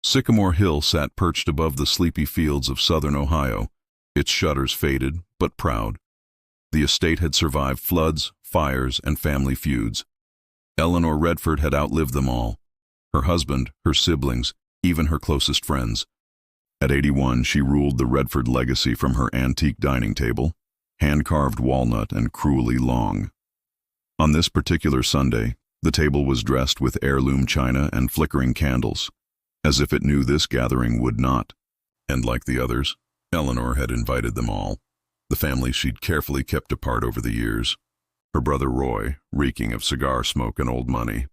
Sycamore Hill sat perched above the sleepy fields of southern Ohio, its shutters faded but proud. The estate had survived floods, fires, and family feuds. Eleanor Redford had outlived them all. Her husband, her siblings, even her closest friends. At 81, she ruled the Redford legacy from her antique dining table, hand-carved walnut and cruelly long. On this particular Sunday, the table was dressed with heirloom china and flickering candles, as if it knew this gathering would not. And like the others, Eleanor had invited them all, the family she'd carefully kept apart over the years. Her brother Roy, reeking of cigar smoke and old money.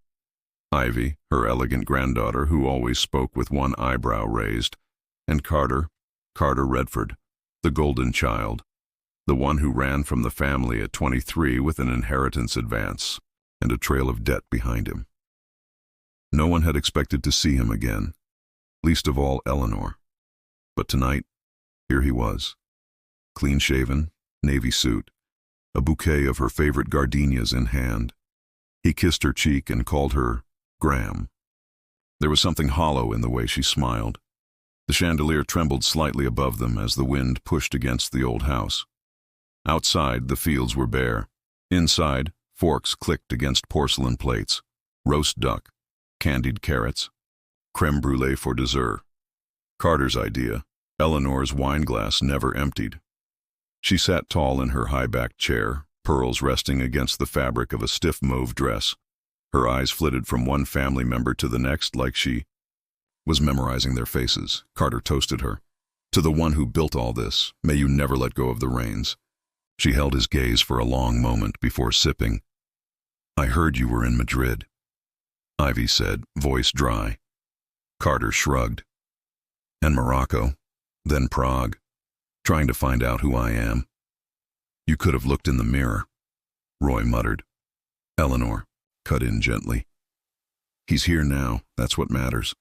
Ivy, her elegant granddaughter who always spoke with one eyebrow raised. And Carter Redford, the golden child, the one who ran from the family at 23 with an inheritance advance and a trail of debt behind him. No one had expected to see him again, least of all Eleanor. But tonight, here he was, clean-shaven, navy suit, a bouquet of her favorite gardenias in hand. He kissed her cheek and called her Graham. There was something hollow in the way she smiled. The chandelier trembled slightly above them as the wind pushed against the old house. Outside, the fields were bare. Inside, forks clicked against porcelain plates. Roast duck, candied carrots, creme brulee for dessert. Carter's idea, Eleanor's wineglass never emptied. She sat tall in her high-backed chair, pearls resting against the fabric of a stiff mauve dress. Her eyes flitted from one family member to the next like she was memorizing their faces. Carter toasted her. To the one who built all this, may you never let go of the reins. She held his gaze for a long moment before sipping. I heard you were in Madrid, Ivy said, voice dry. Carter shrugged. And Morocco, then Prague, trying to find out who I am. You could have looked in the mirror, Roy muttered. Eleanor cut in gently. He's here now, that's what matters.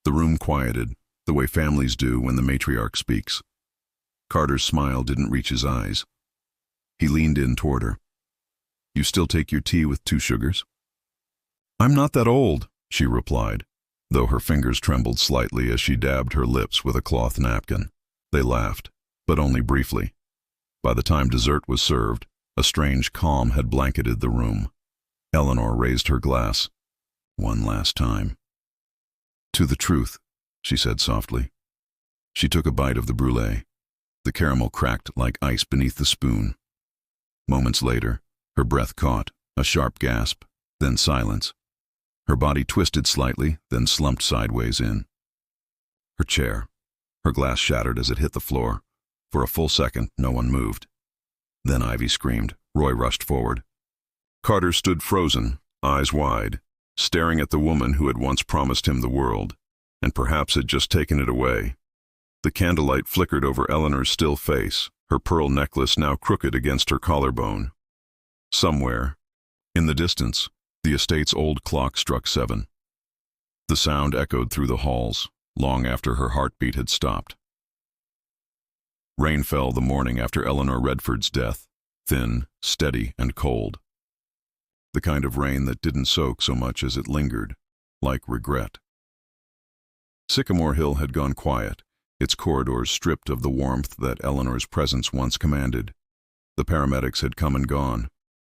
The room quieted, the way families do when the matriarch speaks. Carter's smile didn't reach his eyes. He leaned in toward her. You still take your tea with 2 sugars? I'm not that old, she replied, though her fingers trembled slightly as she dabbed her lips with a cloth napkin. They laughed, but only briefly. By the time dessert was served, a strange calm had blanketed the room. Eleanor raised her glass. One last time. To the truth, she said softly. She took a bite of the brulee. The caramel cracked like ice beneath the spoon. Moments later, her breath caught, a sharp gasp, then silence. Her body twisted slightly, then slumped sideways in. Her chair. Her glass shattered as it hit the floor. For a full second, no one moved. Then Ivy screamed. Roy rushed forward. Carter stood frozen, eyes wide, staring at the woman who had once promised him the world, and perhaps had just taken it away. The candlelight flickered over Eleanor's still face, her pearl necklace now crooked against her collarbone. Somewhere, in the distance, the estate's old clock struck 7. The sound echoed through the halls, long after her heartbeat had stopped. Rain fell the morning after Eleanor Redford's death, thin, steady, and cold. The kind of rain that didn't soak so much as it lingered, like regret. Sycamore Hill had gone quiet, its corridors stripped of the warmth that Eleanor's presence once commanded. The paramedics had come and gone.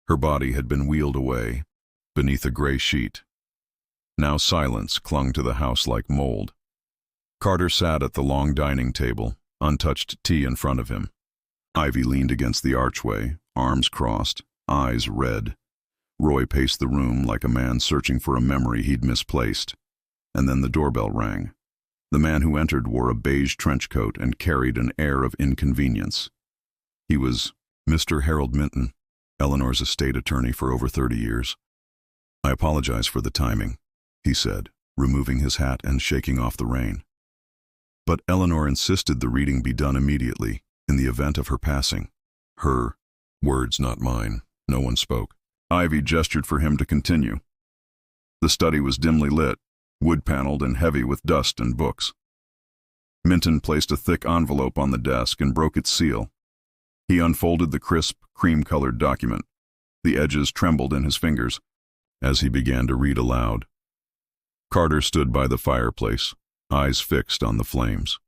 Her body had been wheeled away, beneath a gray sheet. Now silence clung to the house like mold. Carter sat at the long dining table, untouched tea in front of him. Ivy leaned against the archway, arms crossed, eyes red. Roy paced the room like a man searching for a memory he'd misplaced. And then the doorbell rang. The man who entered wore a beige trench coat and carried an air of inconvenience. He was Mr. Harold Minton, Eleanor's estate attorney for over 30 years. I apologize for the timing, he said, removing his hat and shaking off the rain. But Eleanor insisted the reading be done immediately, in the event of her passing. Her words, not mine. No one spoke. Ivy gestured for him to continue. The study was dimly lit, wood-paneled and heavy with dust and books. Minton placed a thick envelope on the desk and broke its seal. He unfolded the crisp, cream-colored document. The edges trembled in his fingers as he began to read aloud. Carter stood by the fireplace, eyes fixed on the flames.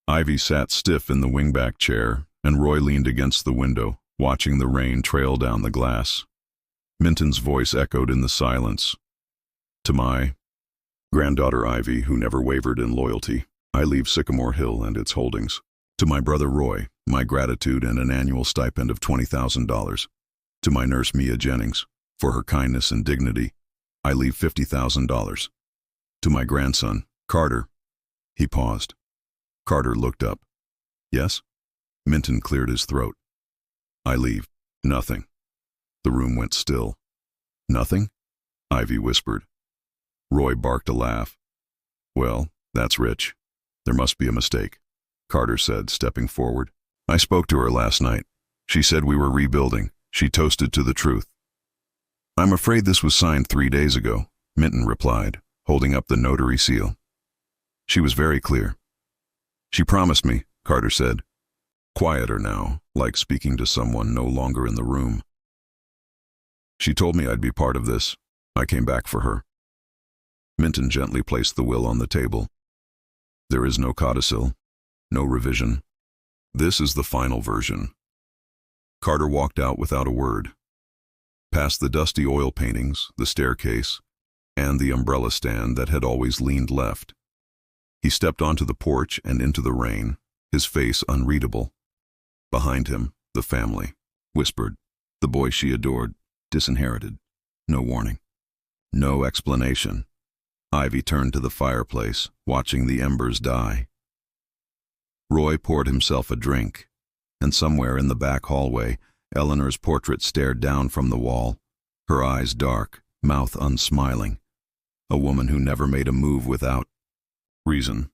Ivy sat stiff in the wingback chair, and Roy leaned against the window, watching the rain trail down the glass. Minton's voice echoed in the silence. To my granddaughter Ivy, who never wavered in loyalty, I leave Sycamore Hill and its holdings. To my brother Roy, my gratitude and an annual stipend of $20,000. To my nurse Mia Jennings, for her kindness and dignity, I leave $50,000. To my grandson, Carter. He paused. Carter looked up. Yes? Minton cleared his throat. I leave nothing. The room went still. Nothing? Ivy whispered. Roy barked a laugh. Well, that's rich. There must be a mistake, Carter said, stepping forward. I spoke to her last night. She said we were rebuilding. She toasted to the truth. I'm afraid this was signed 3 days ago, Minton replied, holding up the notary seal. She was very clear. She promised me, Carter said. Quieter now, like speaking to someone no longer in the room. She told me I'd be part of this. I came back for her. Minton gently placed the will on the table. There is no codicil, no revision. This is the final version. Carter walked out without a word. Past the dusty oil paintings, the staircase, and the umbrella stand that had always leaned left. He stepped onto the porch and into the rain, his face unreadable. Behind him, the family, whispered, the boy she adored, disinherited. No warning. No explanation. Ivy turned to the fireplace, watching the embers die. Roy poured himself a drink, and somewhere in the back hallway, Eleanor's portrait stared down from the wall, her eyes dark, mouth unsmiling. A woman who never made a move without reason.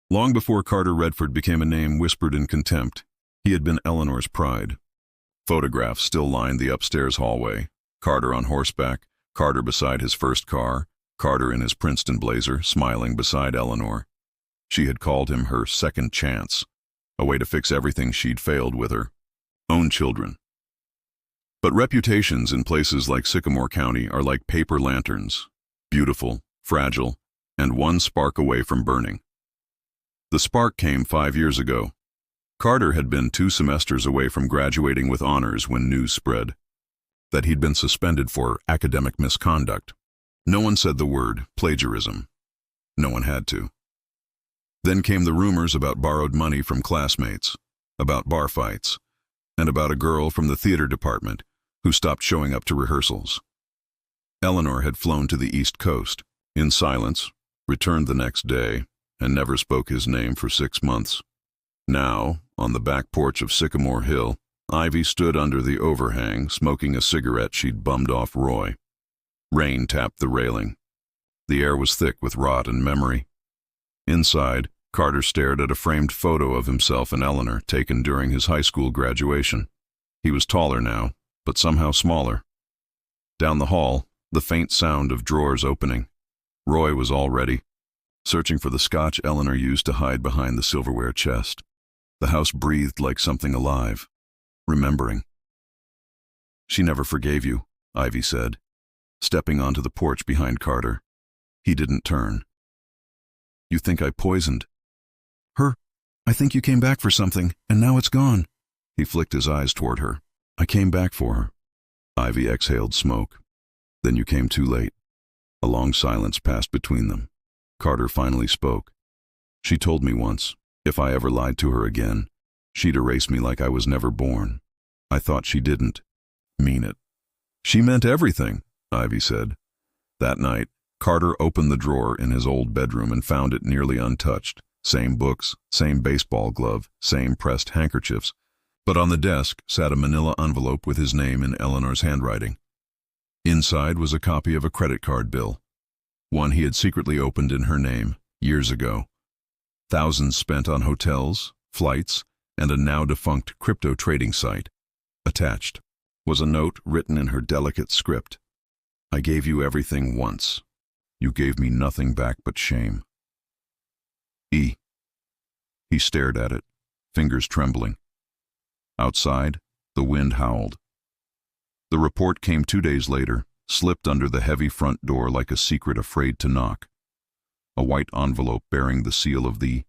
Long before Carter Redford became a name whispered in contempt, he had been Eleanor's pride. Photographs still lined the upstairs hallway. Carter on horseback, Carter beside his first car, Carter in his Princeton blazer, smiling beside Eleanor. She had called him her second chance, a way to fix everything she'd failed with her own children. But reputations in places like Sycamore County are like paper lanterns, beautiful, fragile, and one spark away from burning. The spark came 5 years ago. Carter had been 2 semesters away from graduating with honors when news spread that he'd been suspended for academic misconduct. No one said the word plagiarism. No one had to. Then came the rumors about borrowed money from classmates, about bar fights, and about a girl from the theater department who stopped showing up to rehearsals. Eleanor had flown to the East Coast, in silence, returned the next day, and never spoke his name for 6 months. Now, on the back porch of Sycamore Hill, Ivy stood under the overhang, smoking a cigarette she'd bummed off Roy. Rain tapped the railing. The air was thick with rot and memory. Inside, Carter stared at a framed photo of himself and Eleanor taken during his high school graduation. He was taller now, but somehow smaller. Down the hall, the faint sound of drawers opening. Roy was all ready, searching for the scotch Eleanor used to hide behind the silverware chest. The house breathed like something alive, remembering. She never forgave you, Ivy said, stepping onto the porch behind Carter. He didn't turn. You think I poisoned her? I think you came back for something, and now it's gone. He flicked his eyes toward her. I came back for her. Ivy exhaled smoke. Then you came too late. A long silence passed between them. Carter finally spoke. She told me once, if I ever lied to her again, she'd erase me like I was never born. I thought she didn't mean it. She meant everything, Ivy said. That night, Carter opened the drawer in his old bedroom and found it nearly untouched. Same books, same baseball glove, same pressed handkerchiefs. But on the desk sat a manila envelope with his name in Eleanor's handwriting. Inside was a copy of a credit card bill, one he had secretly opened in her name, years ago. Thousands spent on hotels, flights, and a now-defunct crypto trading site. Attached was a note written in her delicate script. I gave you everything once. You gave me nothing back but shame. E. He stared at it, fingers trembling. Outside, the wind howled. The report came 2 days later, slipped under the heavy front door like a secret afraid to knock. a white envelope bearing the seal of the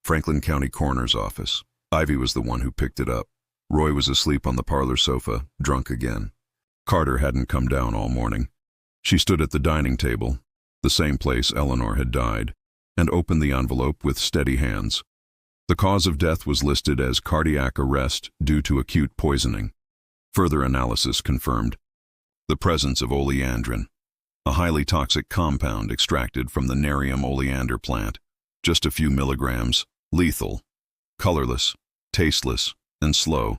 Franklin County Coroner's Office. Ivy was the one who picked it up. Roy was asleep on the parlor sofa, drunk again. Carter hadn't come down all morning. She stood at the dining table, the same place Eleanor had died, and opened the envelope with steady hands. The cause of death was listed as cardiac arrest due to acute poisoning. Further analysis confirmed the presence of oleandrin, a highly toxic compound extracted from the Nerium oleander plant. Just a few milligrams, lethal, colorless, tasteless, and slow.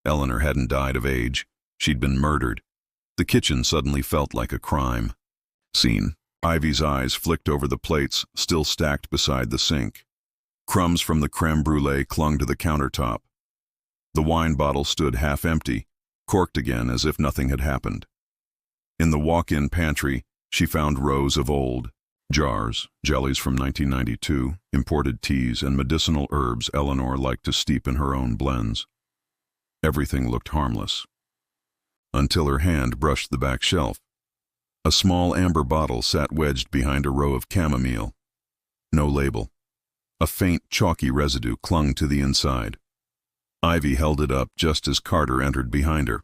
Eleanor hadn't died of age. She'd been murdered. The kitchen suddenly felt like a crime scene. Ivy's eyes flicked over the plates still stacked beside the sink. Crumbs from the creme brulee clung to the countertop. The wine bottle stood half empty, corked again as if nothing had happened. In the walk-in pantry, she found rows of old jars, jellies from 1992, imported teas, and medicinal herbs Eleanor liked to steep in her own blends. Everything looked harmless. Until her hand brushed the back shelf. A small amber bottle sat wedged behind a row of chamomile. No label. A faint, chalky residue clung to the inside. Ivy held it up just as Carter entered behind her.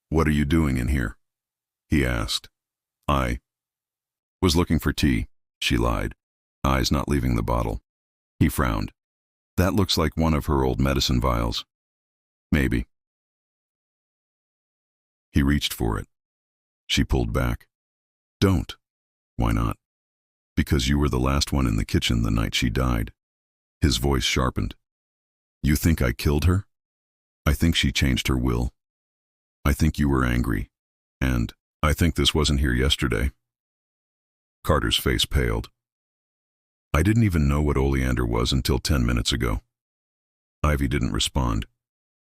"What are you doing in here?" he asked. "I was looking for tea," she lied, eyes not leaving the bottle. He frowned. "That looks like one of her old medicine vials." "Maybe." He reached for it. She pulled back. "Don't." "Why not?" "Because you were the last one in the kitchen the night she died." His voice sharpened. "You think I killed her? I think she changed her will. I think you were angry. And I think this wasn't here yesterday." Carter's face paled. "I didn't even know what oleander was until 10 minutes ago." Ivy didn't respond.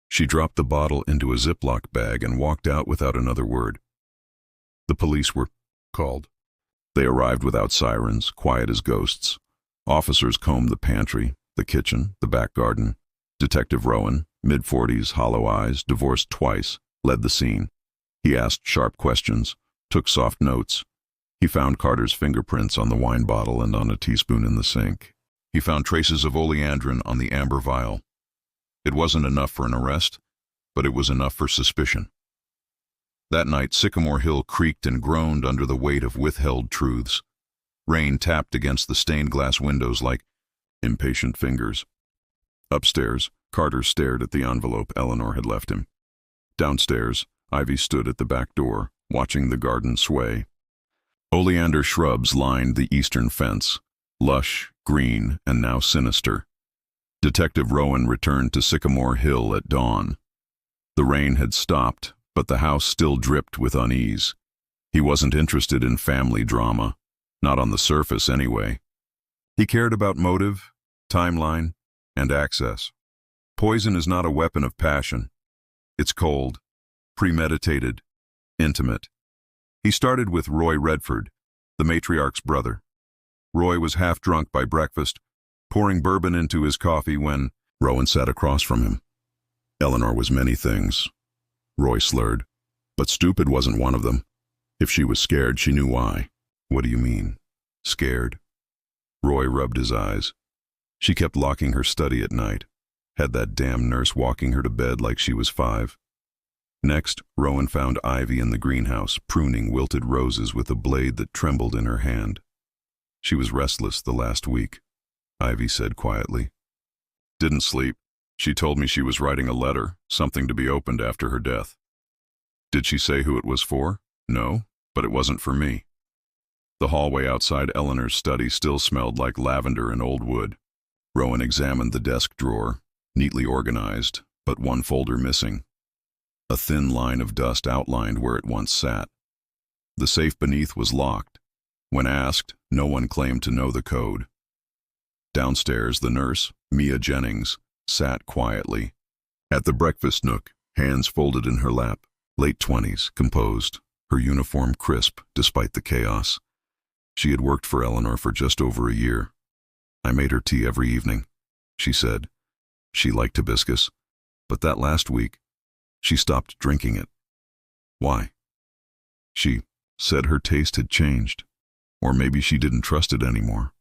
She dropped the bottle into a Ziploc bag and walked out without another word. The police were called. They arrived without sirens, quiet as ghosts. Officers combed the pantry, the kitchen, the back garden. Detective Rowan, mid-40s, hollow eyes, divorced twice, led the scene. He asked sharp questions, took soft notes. He found Carter's fingerprints on the wine bottle and on a teaspoon in the sink. He found traces of oleandrin on the amber vial. It wasn't enough for an arrest, but it was enough for suspicion. That night, Sycamore Hill creaked and groaned under the weight of withheld truths. Rain tapped against the stained glass windows like impatient fingers. Upstairs, Carter stared at the envelope Eleanor had left him. Downstairs, Ivy stood at the back door, watching the garden sway. Oleander shrubs lined the eastern fence, lush, green, and now sinister. Detective Rowan returned to Sycamore Hill at dawn. The rain had stopped, but the house still dripped with unease. He wasn't interested in family drama, not on the surface anyway. He cared about motive, timeline, and access. Poison is not a weapon of passion. It's cold, premeditated, intimate. He started with Roy Redford, the matriarch's brother. Roy was half drunk by breakfast, pouring bourbon into his coffee when Rowan sat across from him. Eleanor was many things, Roy slurred, but stupid wasn't one of them. If she was scared, she knew why. "What do you mean, scared?" Roy rubbed his eyes. She kept locking her study at night, had that damn nurse walking her to bed like she was 5. Next, Rowan found Ivy in the greenhouse, pruning wilted roses with a blade that trembled in her hand. "She was restless the last week," Ivy said quietly. "Didn't sleep. She told me she was writing a letter, something to be opened after her death." "Did she say who it was for?" "No, but it wasn't for me." The hallway outside Eleanor's study still smelled like lavender and old wood. Rowan examined the desk drawer, neatly organized, but one folder missing. A thin line of dust outlined where it once sat. The safe beneath was locked. When asked, no one claimed to know the code. Downstairs, the nurse, Mia Jennings, sat quietly. At the breakfast nook, hands folded in her lap, late 20s, composed, her uniform crisp despite the chaos. She had worked for Eleanor for just over a year. "I made her tea every evening," she said. She liked hibiscus, but that last week, she stopped drinking it. "Why?" She said her taste had changed. Or maybe she didn't trust it anymore.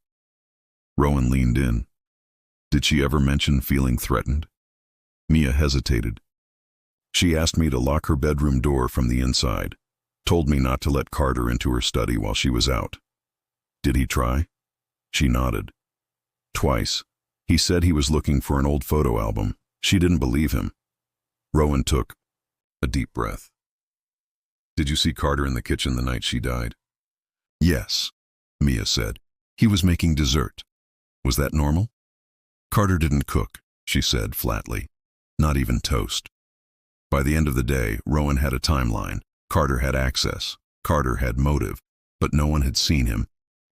Rowan leaned in. Did she ever mention feeling threatened? Mia hesitated. She asked me to lock her bedroom door from the inside, told me not to let Carter into her study while she was out. Did he try? She nodded. Twice. He said he was looking for an old photo album. She didn't believe him. Rowan took a deep breath. Did you see Carter in the kitchen the night she died? Yes, Mia said. He was making dessert. Was that normal? Carter didn't cook, she said flatly. Not even toast. By the end of the day, Rowan had a timeline. Carter had access. Carter had motive. But no one had seen him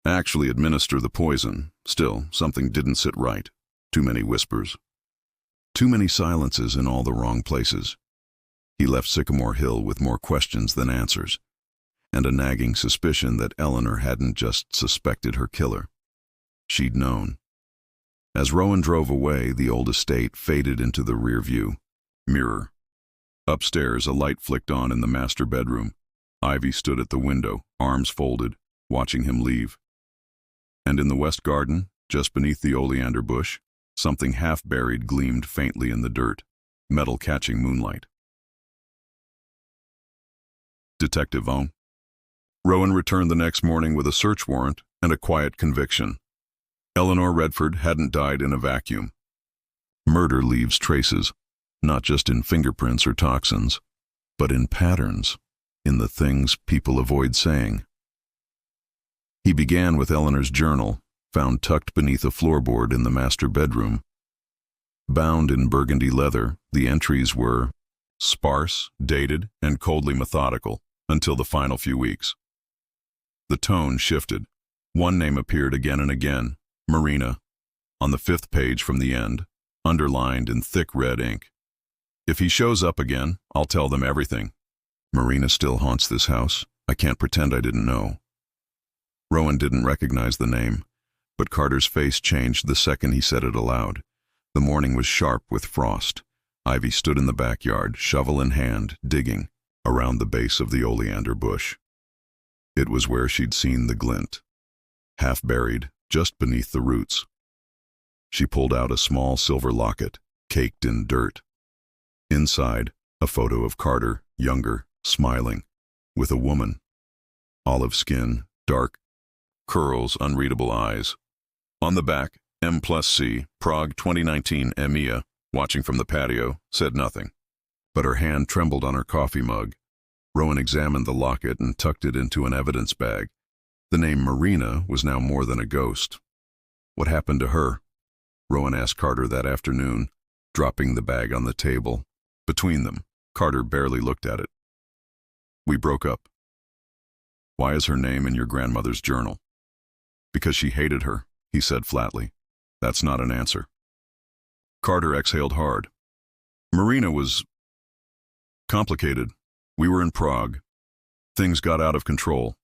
actually administer the poison. Still, something didn't sit right. Too many whispers. Too many silences in all the wrong places. He left Sycamore Hill with more questions than answers, and a nagging suspicion that Eleanor hadn't just suspected her killer. She'd known. As Rowan drove away, the old estate faded into the rear-view mirror. Upstairs, a light flicked on in the master bedroom. Ivy stood at the window, arms folded, watching him leave. And in the west garden, just beneath the oleander bush, something half-buried gleamed faintly in the dirt, metal catching moonlight. Detective Owen. Rowan returned the next morning with a search warrant and a quiet conviction. Eleanor Redford hadn't died in a vacuum. Murder leaves traces, not just in fingerprints or toxins, but in patterns, in the things people avoid saying. He began with Eleanor's journal, found tucked beneath a floorboard in the master bedroom. Bound in burgundy leather, the entries were sparse, dated, and coldly methodical until the final few weeks. The tone shifted. One name appeared again and again, Marina, on the 5th page from the end, underlined in thick red ink. If he shows up again, I'll tell them everything. Marina still haunts this house. I can't pretend I didn't know. Rowan didn't recognize the name, but Carter's face changed the second he said it aloud. The morning was sharp with frost. Ivy stood in the backyard, shovel in hand, digging around the base of the oleander bush. It was where she'd seen the glint, half buried, just beneath the roots. She pulled out a small silver locket, caked in dirt. Inside, a photo of Carter, younger, smiling, with a woman. Olive skin, dark curls, unreadable eyes. On the back, M+C, Prague 2019, Emia, watching from the patio, said nothing. But her hand trembled on her coffee mug. Rowan examined the locket and tucked it into an evidence bag. The name Marina was now more than a ghost. What happened to her? Rowan asked Carter that afternoon, dropping the bag on the table. Between them, Carter barely looked at it. We broke up. Why is her name in your grandmother's journal? Because she hated her, he said flatly. That's not an answer. Carter exhaled hard. Marina was complicated. We were in Prague. Things got out of control.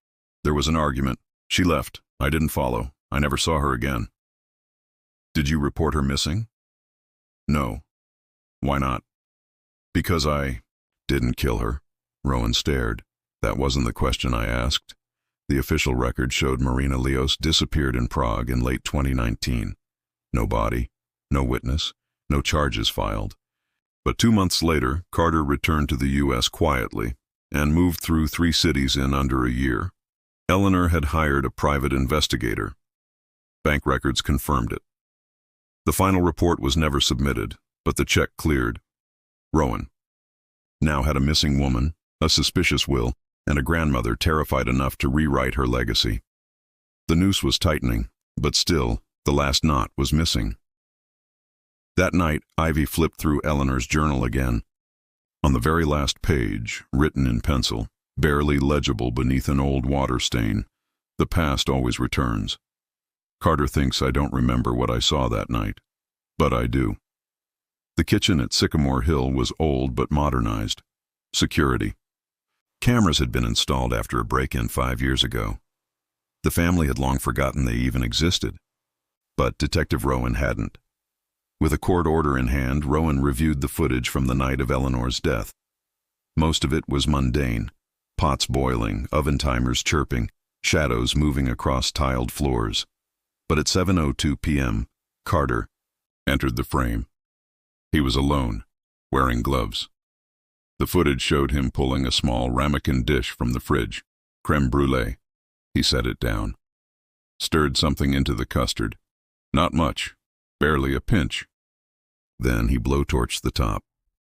There was an argument. She left. I didn't follow. I never saw her again. Did you report her missing? No. Why not? Because I didn't kill her. Rowan stared. That wasn't the question I asked. The official record showed Marina Leos disappeared in Prague in late 2019. No body, no witness, no charges filed. But 2 months later, Carter returned to the U.S. quietly and moved through 3 cities in under a year. Eleanor had hired a private investigator. Bank records confirmed it. The final report was never submitted, but the check cleared. Rowan now had a missing woman, a suspicious will, and a grandmother terrified enough to rewrite her legacy. The noose was tightening, but still, the last knot was missing. That night, Ivy flipped through Eleanor's journal again. On the very last page, written in pencil, barely legible beneath an old water stain, the past always returns. Carter thinks I don't remember what I saw that night, but I do. The kitchen at Sycamore Hill was old but modernized. Security. Cameras had been installed after a break-in 5 years ago. The family had long forgotten they even existed. But Detective Rowan hadn't. With a court order in hand, Rowan reviewed the footage from the night of Eleanor's death. Most of it was mundane. Pots boiling, oven timers chirping, shadows moving across tiled floors. But at 7:02 p.m., Carter entered the frame. He was alone, wearing gloves. The footage showed him pulling a small ramekin dish from the fridge. Creme brulee. He set it down. Stirred something into the custard. Not much, barely a pinch. Then he blowtorched the top,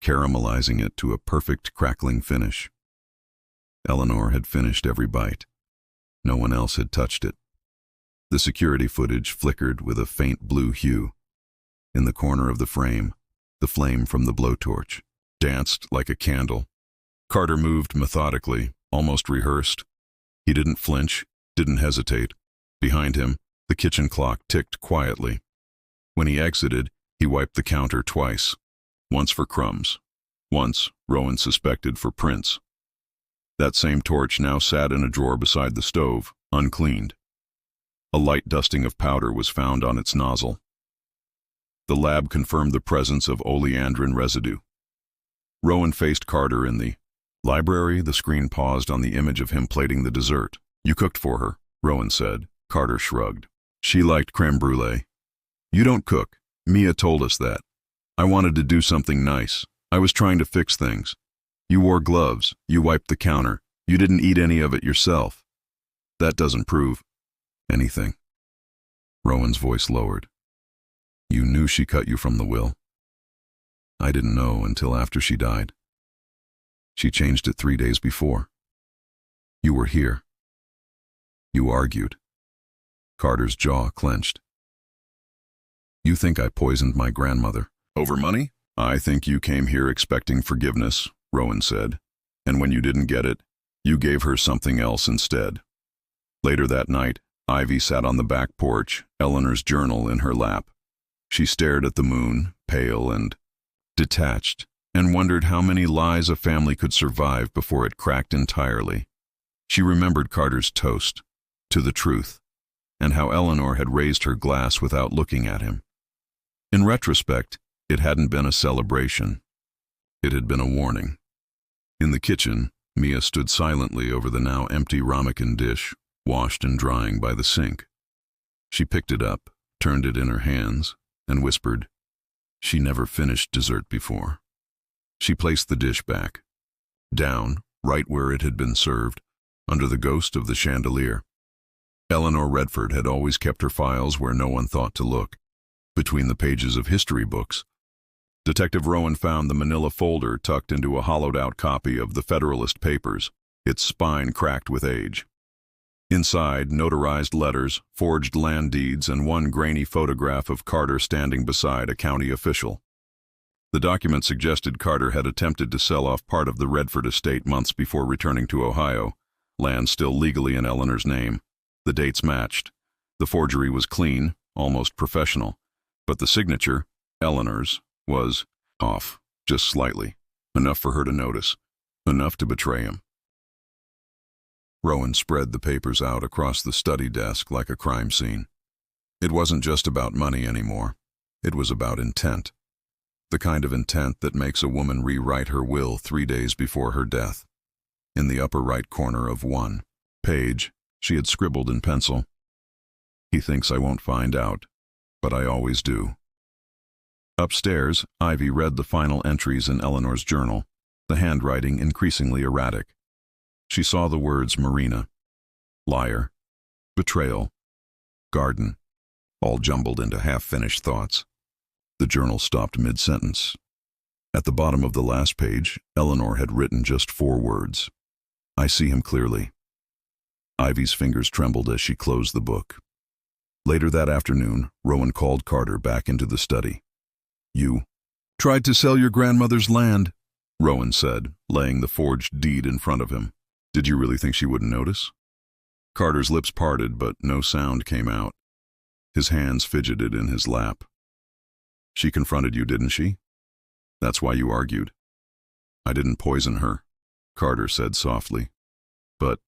caramelizing it to a perfect crackling finish. Eleanor had finished every bite. No one else had touched it. The security footage flickered with a faint blue hue. In the corner of the frame, the flame from the blowtorch danced like a candle. Carter moved methodically, almost rehearsed. He didn't flinch, didn't hesitate. Behind him, the kitchen clock ticked quietly. When he exited, he wiped the counter twice. Once for crumbs. Once, Rowan suspected, for prints. That same torch now sat in a drawer beside the stove, uncleaned. A light dusting of powder was found on its nozzle. The lab confirmed the presence of oleandrin residue. Rowan faced Carter in the library. The screen paused on the image of him plating the dessert. "You cooked for her," Rowan said. Carter shrugged. "She liked creme brulee." "You don't cook. Mia told us that. I wanted to do something nice. I was trying to fix things. You wore gloves. You wiped the counter. You didn't eat any of it yourself. That doesn't prove anything." Rowan's voice lowered. "You knew she cut you from the will?" "I didn't know until after she died. She changed it 3 days before. You were here. You argued." Carter's jaw clenched. "You think I poisoned my grandmother over money?" "I think you came here expecting forgiveness," Rowan said. "And when you didn't get it, you gave her something else instead." Later that night, Ivy sat on the back porch, Eleanor's journal in her lap. She stared at the moon, pale and detached, and wondered how many lies a family could survive before it cracked entirely. She remembered Carter's toast, to the truth, and how Eleanor had raised her glass without looking at him. In retrospect, it hadn't been a celebration. It had been a warning. In the kitchen, Mia stood silently over the now empty ramekin dish, washed and drying by the sink. She picked it up, turned it in her hands, and whispered, "She never finished dessert before." She placed the dish back, down, right where it had been served, under the ghost of the chandelier. Eleanor Redford had always kept her files where no one thought to look, between the pages of history books. Detective Rowan found the manila folder tucked into a hollowed-out copy of the Federalist Papers, its spine cracked with age. Inside, notarized letters, forged land deeds, and one grainy photograph of Carter standing beside a county official. The document suggested Carter had attempted to sell off part of the Redford estate months before returning to Ohio, land still legally in Eleanor's name. The dates matched. The forgery was clean, almost professional, but the signature, Eleanor's, was off, just slightly, enough for her to notice, enough to betray him. Rowan spread the papers out across the study desk like a crime scene. It wasn't just about money anymore. It was about intent. The kind of intent that makes a woman rewrite her will 3 days before her death. In the upper right corner of one page, she had scribbled in pencil, "He thinks I won't find out, but I always do." Upstairs, Ivy read the final entries in Eleanor's journal, the handwriting increasingly erratic. She saw the words Marina, liar, betrayal, garden, all jumbled into half-finished thoughts. The journal stopped mid-sentence. At the bottom of the last page, Eleanor had written just 4 words. "I see him clearly." Ivy's fingers trembled as she closed the book. Later that afternoon, Rowan called Carter back into the study. "You tried to sell your grandmother's land," Rowan said, laying the forged deed in front of him. "Did you really think she wouldn't notice?" Carter's lips parted, but no sound came out. His hands fidgeted in his lap. "She confronted you, didn't she? That's why you argued." "I didn't poison her," Carter said softly. "But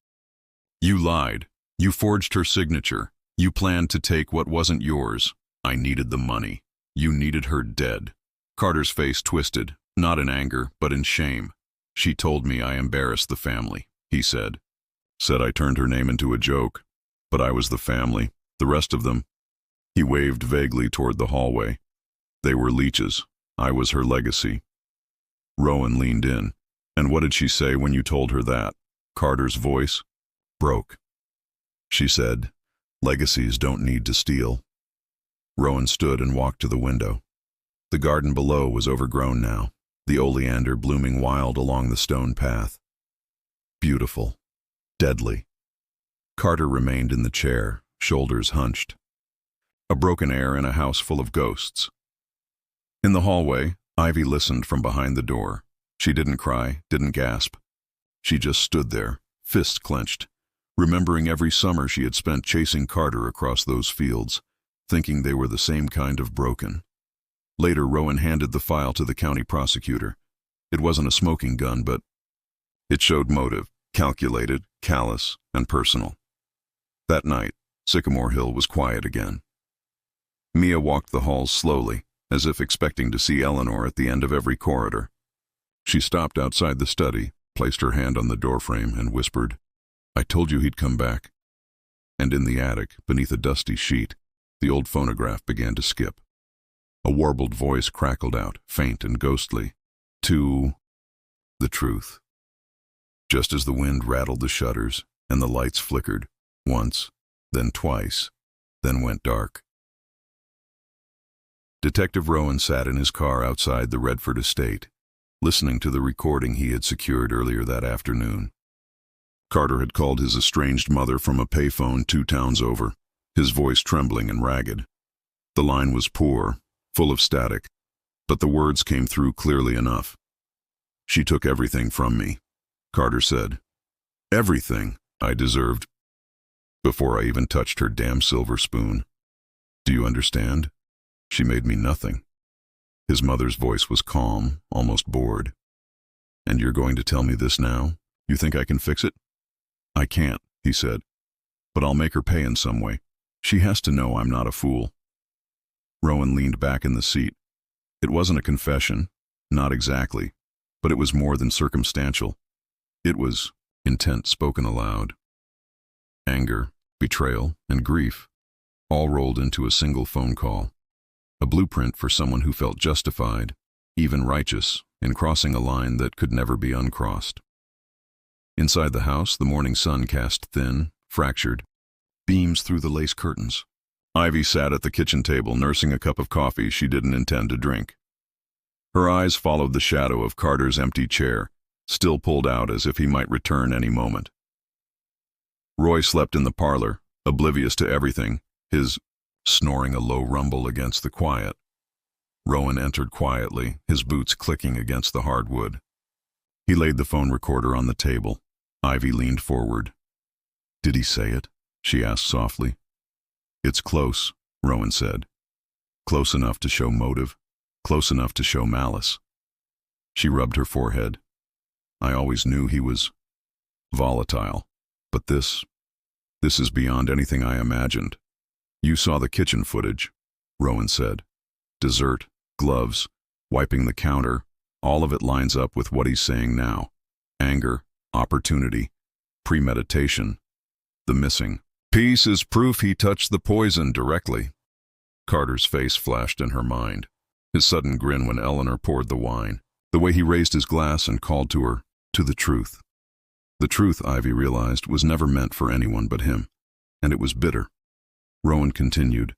you lied. You forged her signature. You planned to take what wasn't yours. I needed the money. You needed her dead." Carter's face twisted, not in anger, but in shame. "She told me I embarrassed the family," he said. Said I turned her name into a joke, but I was the family. The rest of them. He waved vaguely toward the hallway. They were leeches. I was her legacy. Rowan leaned in. And what did she say when you told her that? Carter's voice broke. She said, legacies don't need to steal. Rowan stood and walked to the window. The garden below was overgrown now, the oleander blooming wild along the stone path. Beautiful. Deadly. Carter remained in the chair, shoulders hunched. A broken air in a house full of ghosts. In the hallway, Ivy listened from behind the door. She didn't cry, didn't gasp. She just stood there, fists clenched, remembering every summer she had spent chasing Carter across those fields, thinking they were the same kind of broken. Later, Rowan handed the file to the county prosecutor. It wasn't a smoking gun, but it showed motive, calculated, callous, and personal. That night, Sycamore Hill was quiet again. Mia walked the halls slowly, as if expecting to see Eleanor at the end of every corridor. She stopped outside the study, placed her hand on the doorframe, and whispered, I told you he'd come back. And in the attic, beneath a dusty sheet, the old phonograph began to skip. A warbled voice crackled out, faint and ghostly, to the truth. Just as the wind rattled the shutters and the lights flickered, once, then twice, then went dark. Detective Rowan sat in his car outside the Redford estate, listening to the recording he had secured earlier that afternoon. Carter had called his estranged mother from a payphone 2 towns over, his voice trembling and ragged. The line was poor, full of static, but the words came through clearly enough. She took everything from me, Carter said. Everything I deserved, before I even touched her damn silver spoon. Do you understand? She made me nothing. His mother's voice was calm, almost bored. And you're going to tell me this now? You think I can fix it? I can't, he said. But I'll make her pay in some way. She has to know I'm not a fool. Rowan leaned back in the seat. It wasn't a confession, not exactly, but it was more than circumstantial. It was intent spoken aloud. Anger, betrayal, and grief, all rolled into a single phone call. A blueprint for someone who felt justified, even righteous, in crossing a line that could never be uncrossed. Inside the house, the morning sun cast thin, fractured beams through the lace curtains. Ivy sat at the kitchen table, nursing a cup of coffee she didn't intend to drink. Her eyes followed the shadow of Carter's empty chair, still pulled out as if he might return any moment. Roy slept in the parlor, oblivious to everything, his snoring a low rumble against the quiet. Rowan entered quietly, his boots clicking against the hardwood. He laid the phone recorder on the table. Ivy leaned forward. Did he say it? She asked softly. It's close, Rowan said. Close enough to show motive, close enough to show malice. She rubbed her forehead. I always knew he was volatile, but this is beyond anything I imagined. You saw the kitchen footage, Rowan said. Dessert, gloves, wiping the counter, all of it lines up with what he's saying now. Anger, opportunity, premeditation. The missing piece is proof he touched the poison directly. Carter's face flashed in her mind, his sudden grin when Eleanor poured the wine, the way he raised his glass and called to her, to the truth. The truth, Ivy realized, was never meant for anyone but him, and it was bitter. Rowan continued.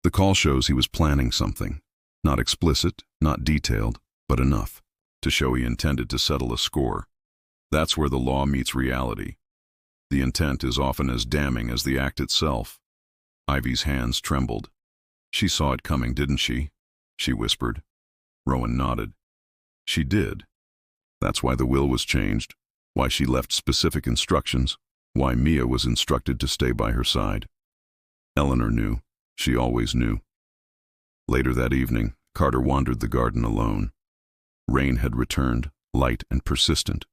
The call shows he was planning something, not explicit, not detailed, but enough to show he intended to settle a score. That's where the law meets reality. The intent is often as damning as the act itself. Ivy's hands trembled. She saw it coming, didn't she? She whispered. Rowan nodded. She did. That's why the will was changed, why she left specific instructions, why Mia was instructed to stay by her side. Eleanor knew. She always knew. Later that evening, Carter wandered the garden alone. Rain had returned, light and persistent.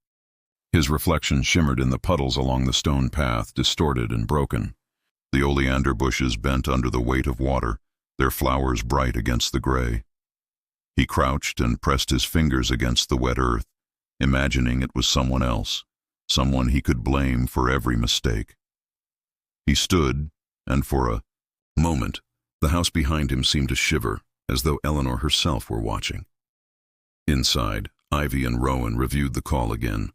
His reflection shimmered in the puddles along the stone path, distorted and broken. The oleander bushes bent under the weight of water, their flowers bright against the gray. He crouched and pressed his fingers against the wet earth, imagining it was someone else, someone he could blame for every mistake. He stood, and for a moment, the house behind him seemed to shiver, as though Eleanor herself were watching. Inside, Ivy and Rowan reviewed the call again.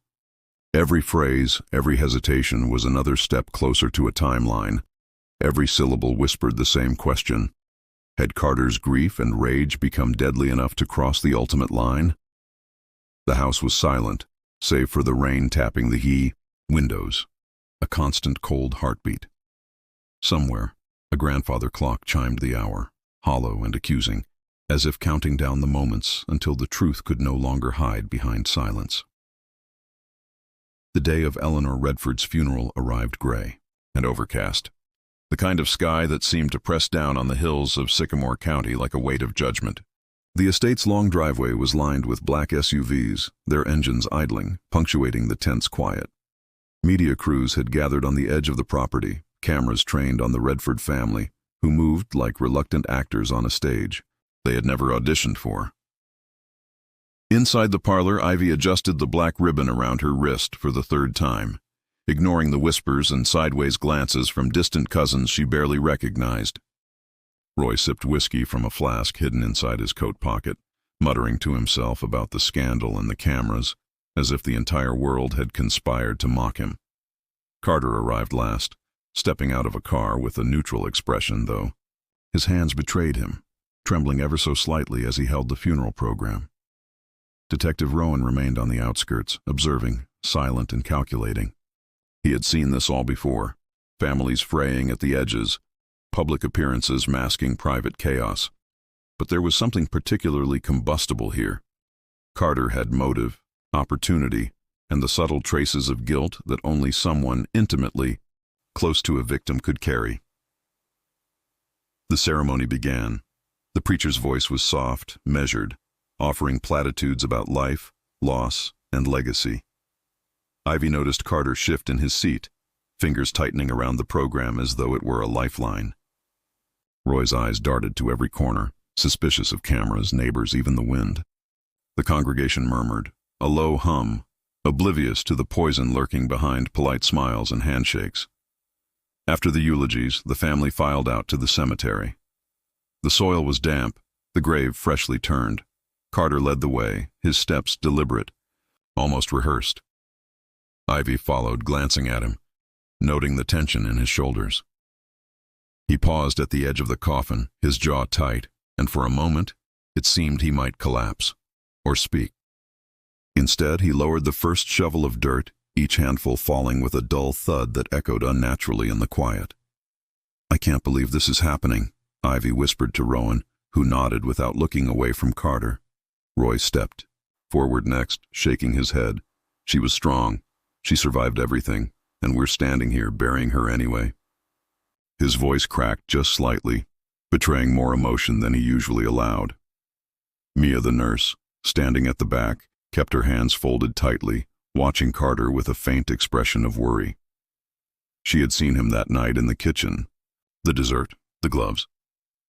Every phrase, every hesitation was another step closer to a timeline. Every syllable whispered the same question. Had Carter's grief and rage become deadly enough to cross the ultimate line? The house was silent, save for the rain tapping the windows, a constant cold heartbeat. Somewhere, a grandfather clock chimed the hour, hollow and accusing, as if counting down the moments until the truth could no longer hide behind silence. The day of Eleanor Redford's funeral arrived gray and overcast, the kind of sky that seemed to press down on the hills of Sycamore County like a weight of judgment. The estate's long driveway was lined with black SUVs, their engines idling, punctuating the tense quiet. Media crews had gathered on the edge of the property, cameras trained on the Redford family, who moved like reluctant actors on a stage they had never auditioned for. Inside the parlor, Ivy adjusted the black ribbon around her wrist for the third time, ignoring the whispers and sideways glances from distant cousins she barely recognized. Roy sipped whiskey from a flask hidden inside his coat pocket, muttering to himself about the scandal and the cameras, as if the entire world had conspired to mock him. Carter arrived last, stepping out of a car with a neutral expression, though. His hands betrayed him, trembling ever so slightly as he held the funeral program. Detective Rowan remained on the outskirts, observing, silent and calculating. He had seen this all before, families fraying at the edges, public appearances masking private chaos. But there was something particularly combustible here. Carter had motive, opportunity, and the subtle traces of guilt that only someone intimately close to a victim could carry. The ceremony began. The preacher's voice was soft, measured, offering platitudes about life, loss, and legacy. Ivy noticed Carter shift in his seat, fingers tightening around the program as though it were a lifeline. Roy's eyes darted to every corner, suspicious of cameras, neighbors, even the wind. The congregation murmured, a low hum, oblivious to the poison lurking behind polite smiles and handshakes. After the eulogies, the family filed out to the cemetery. The soil was damp, the grave freshly turned. Carter led the way, his steps deliberate, almost rehearsed. Ivy followed, glancing at him, noting the tension in his shoulders. He paused at the edge of the coffin, his jaw tight, and for a moment, it seemed he might collapse, or speak. Instead, he lowered the first shovel of dirt, each handful falling with a dull thud that echoed unnaturally in the quiet. I can't believe this is happening, Ivy whispered to Rowan, who nodded without looking away from Carter. Roy stepped forward next, shaking his head. She was strong. She survived everything, and we're standing here burying her anyway. His voice cracked just slightly, betraying more emotion than he usually allowed. Mia, the nurse, standing at the back, kept her hands folded tightly, watching Carter with a faint expression of worry. She had seen him that night in the kitchen, the dessert, the gloves.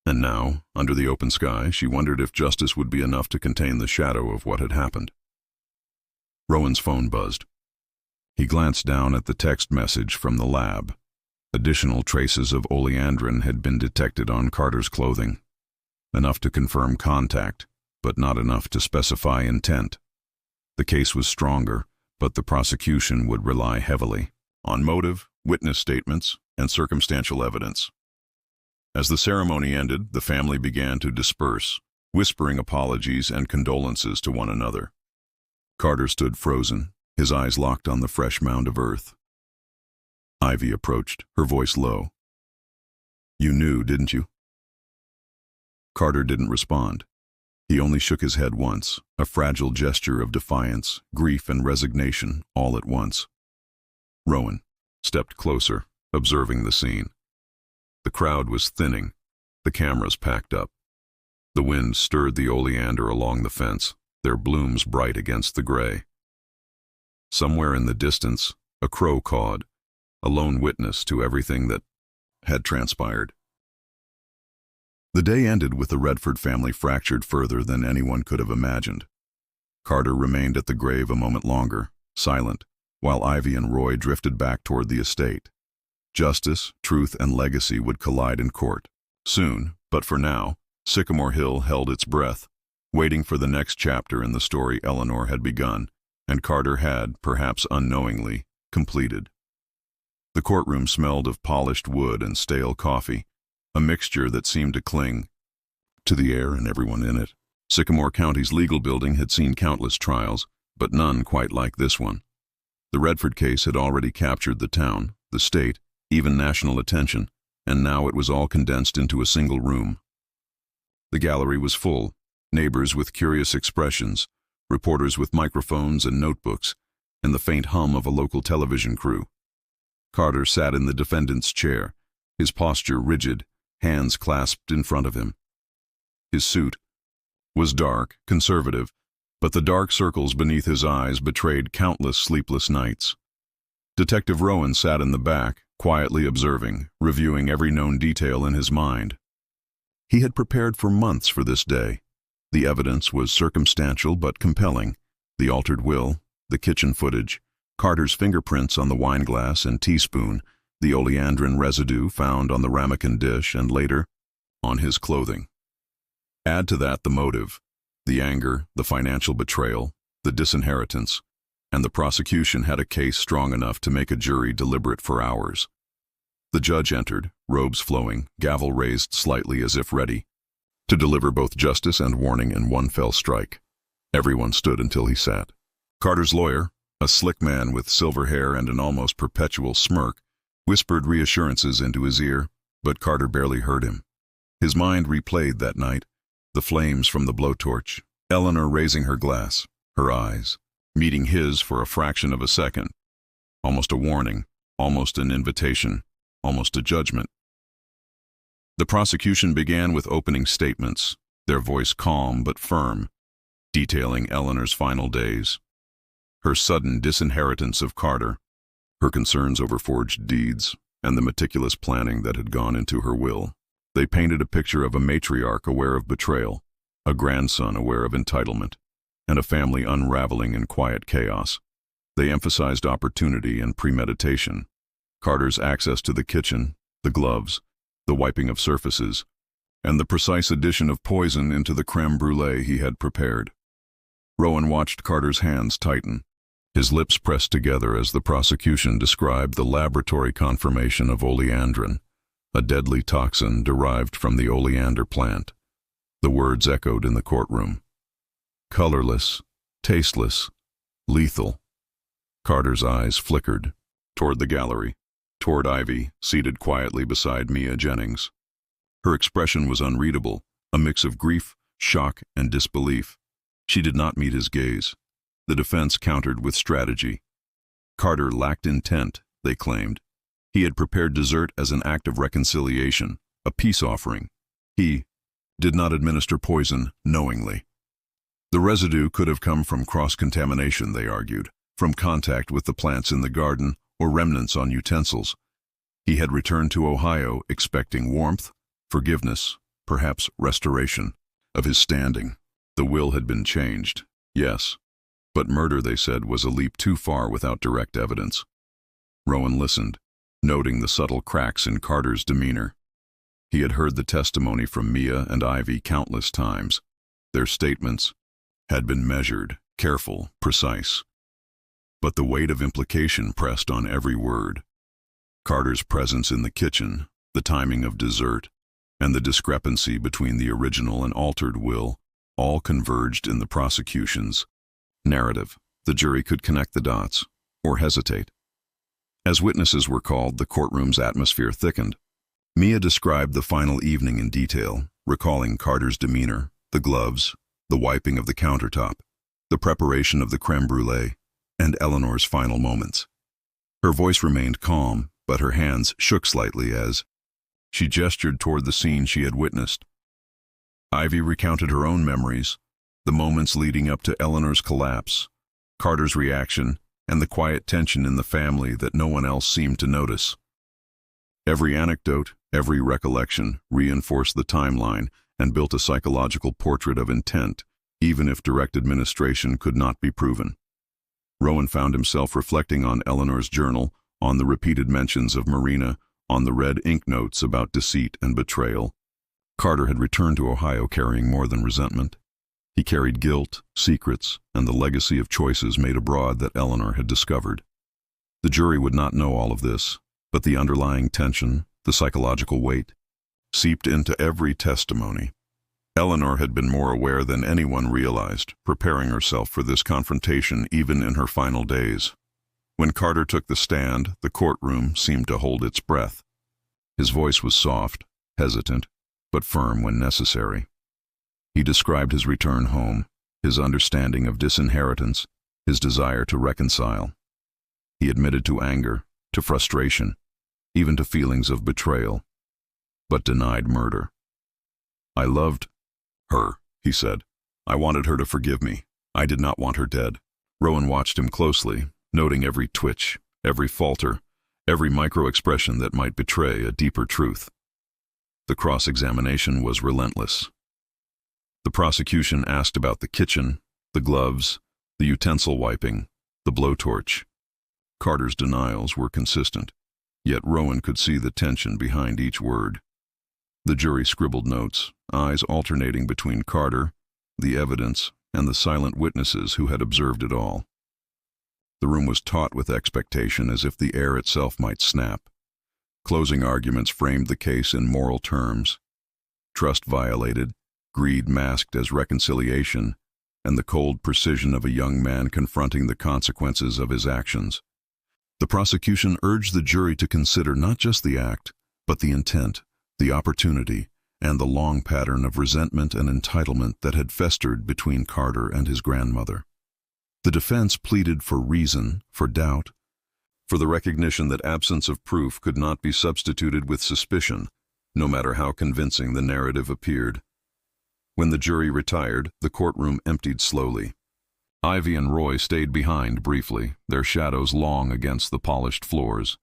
And now, under the open sky, she wondered if justice would be enough to contain the shadow of what had happened. Rowan's phone buzzed. He glanced down at the text message from the lab. Additional traces of oleandrin had been detected on Carter's clothing. Enough to confirm contact, but not enough to specify intent. The case was stronger, but the prosecution would rely heavily on motive, witness statements, and circumstantial evidence. As the ceremony ended, the family began to disperse, whispering apologies and condolences to one another. Carter stood frozen, his eyes locked on the fresh mound of earth. Ivy approached, her voice low. You knew, didn't you? Carter didn't respond. He only shook his head once, a fragile gesture of defiance, grief, and resignation all at once. Rowan stepped closer, observing the scene. The crowd was thinning, the cameras packed up. The wind stirred the oleander along the fence, their blooms bright against the gray. Somewhere in the distance, a crow cawed, a lone witness to everything that had transpired. The day ended with the Redford family fractured further than anyone could have imagined. Carter remained at the grave a moment longer, silent, while Ivy and Roy drifted back toward the estate. Justice, truth, and legacy would collide in court. Soon, but for now, Sycamore Hill held its breath, waiting for the next chapter in the story Eleanor had begun, and Carter had, perhaps unknowingly, completed. The courtroom smelled of polished wood and stale coffee, a mixture that seemed to cling to the air and everyone in it. Sycamore County's legal building had seen countless trials, but none quite like this one. The Redford case had already captured the town, the state, even national attention, and now it was all condensed into a single room. The gallery was full, neighbors with curious expressions, reporters with microphones and notebooks, and the faint hum of a local television crew. Carter sat in the defendant's chair, his posture rigid, hands clasped in front of him. His suit was dark, conservative, but the dark circles beneath his eyes betrayed countless sleepless nights. Detective Rowan sat in the back, quietly observing, reviewing every known detail in his mind. He had prepared for months for this day. The evidence was circumstantial but compelling. The altered will, the kitchen footage, Carter's fingerprints on the wineglass and teaspoon, the oleandrin residue found on the ramekin dish and later on his clothing. Add to that the motive, the anger, the financial betrayal, the disinheritance, and the prosecution had a case strong enough to make a jury deliberate for hours. The judge entered, robes flowing, gavel raised slightly as if ready to deliver both justice and warning in one fell strike. Everyone stood until he sat. Carter's lawyer, a slick man with silver hair and an almost perpetual smirk, whispered reassurances into his ear, but Carter barely heard him. His mind replayed that night, the flames from the blowtorch, Eleanor raising her glass, her eyes, meeting his for a fraction of a second. Almost a warning, almost an invitation, almost a judgment. The prosecution began with opening statements, their voice calm but firm, detailing Eleanor's final days, her sudden disinheritance of Carter, her concerns over forged deeds, and the meticulous planning that had gone into her will. They painted a picture of a matriarch aware of betrayal, a grandson aware of entitlement, and a family unraveling in quiet chaos. They emphasized opportunity and premeditation. Carter's access to the kitchen, the gloves, the wiping of surfaces, and the precise addition of poison into the creme brulee he had prepared. Rowan watched Carter's hands tighten, his lips pressed together as the prosecution described the laboratory confirmation of oleandrin, a deadly toxin derived from the oleander plant. The words echoed in the courtroom. Colorless, tasteless, lethal. Carter's eyes flickered toward the gallery, toward Ivy, seated quietly beside Mia Jennings. Her expression was unreadable, a mix of grief, shock, and disbelief. She did not meet his gaze. The defense countered with strategy. Carter lacked intent, they claimed. He had prepared dessert as an act of reconciliation, a peace offering. He did not administer poison knowingly. The residue could have come from cross-contamination, they argued, from contact with the plants in the garden or remnants on utensils. He had returned to Ohio expecting warmth, forgiveness, perhaps restoration of his standing. The will had been changed, yes, but murder, they said, was a leap too far without direct evidence. Rowan listened, noting the subtle cracks in Carter's demeanor. He had heard the testimony from Mia and Ivy countless times. Their statements had been measured, careful, precise. But the weight of implication pressed on every word. Carter's presence in the kitchen, the timing of dessert, and the discrepancy between the original and altered will all converged in the prosecution's narrative. The jury could connect the dots, or hesitate. As witnesses were called, the courtroom's atmosphere thickened. Mia described the final evening in detail, recalling Carter's demeanor, the gloves, the wiping of the countertop, the preparation of the creme brulee, and Eleanor's final moments. Her voice remained calm, but her hands shook slightly as she gestured toward the scene she had witnessed. Ivy recounted her own memories, the moments leading up to Eleanor's collapse, Carter's reaction, and the quiet tension in the family that no one else seemed to notice. Every anecdote, every recollection reinforced the timeline and built a psychological portrait of intent, even if direct administration could not be proven. Rowan found himself reflecting on Eleanor's journal, on the repeated mentions of Marina, on the red ink notes about deceit and betrayal. Carter had returned to Ohio carrying more than resentment. He carried guilt, secrets, and the legacy of choices made abroad that Eleanor had discovered. The jury would not know all of this, but the underlying tension, the psychological weight, seeped into every testimony. Eleanor had been more aware than anyone realized, preparing herself for this confrontation even in her final days. When Carter took the stand, the courtroom seemed to hold its breath. His voice was soft, hesitant, but firm when necessary. He described his return home, his understanding of disinheritance, his desire to reconcile. He admitted to anger, to frustration, even to feelings of betrayal, but denied murder. "I loved her," he said. "I wanted her to forgive me. I did not want her dead." Rowan watched him closely, noting every twitch, every falter, every micro-expression that might betray a deeper truth. The cross-examination was relentless. The prosecution asked about the kitchen, the gloves, the utensil wiping, the blowtorch. Carter's denials were consistent, yet Rowan could see the tension behind each word. The jury scribbled notes, eyes alternating between Carter, the evidence, and the silent witnesses who had observed it all. The room was taut with expectation, as if the air itself might snap. Closing arguments framed the case in moral terms. Trust violated, greed masked as reconciliation, and the cold precision of a young man confronting the consequences of his actions. The prosecution urged the jury to consider not just the act, but the intent, the opportunity, and the long pattern of resentment and entitlement that had festered between Carter and his grandmother. The defense pleaded for reason, for doubt, for the recognition that absence of proof could not be substituted with suspicion, no matter how convincing the narrative appeared. When the jury retired, the courtroom emptied slowly. Ivy and Roy stayed behind briefly, their shadows long against the polished floors.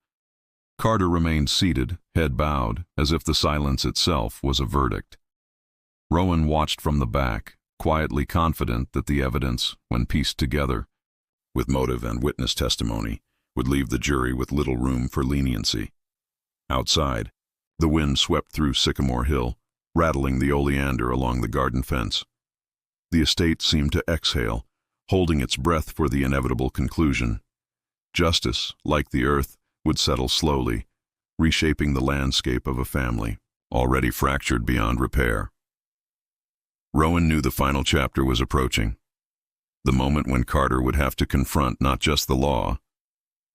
Carter remained seated, head bowed, as if the silence itself was a verdict. Rowan watched from the back, quietly confident that the evidence, when pieced together, with motive and witness testimony, would leave the jury with little room for leniency. Outside, the wind swept through Sycamore Hill, rattling the oleander along the garden fence. The estate seemed to exhale, holding its breath for the inevitable conclusion. Justice, like the earth, would settle slowly, reshaping the landscape of a family, already fractured beyond repair. Rowan knew the final chapter was approaching, the moment when Carter would have to confront not just the law,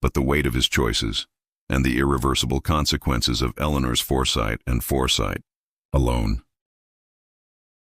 but the weight of his choices and the irreversible consequences of Eleanor's foresight and foresight. Alone,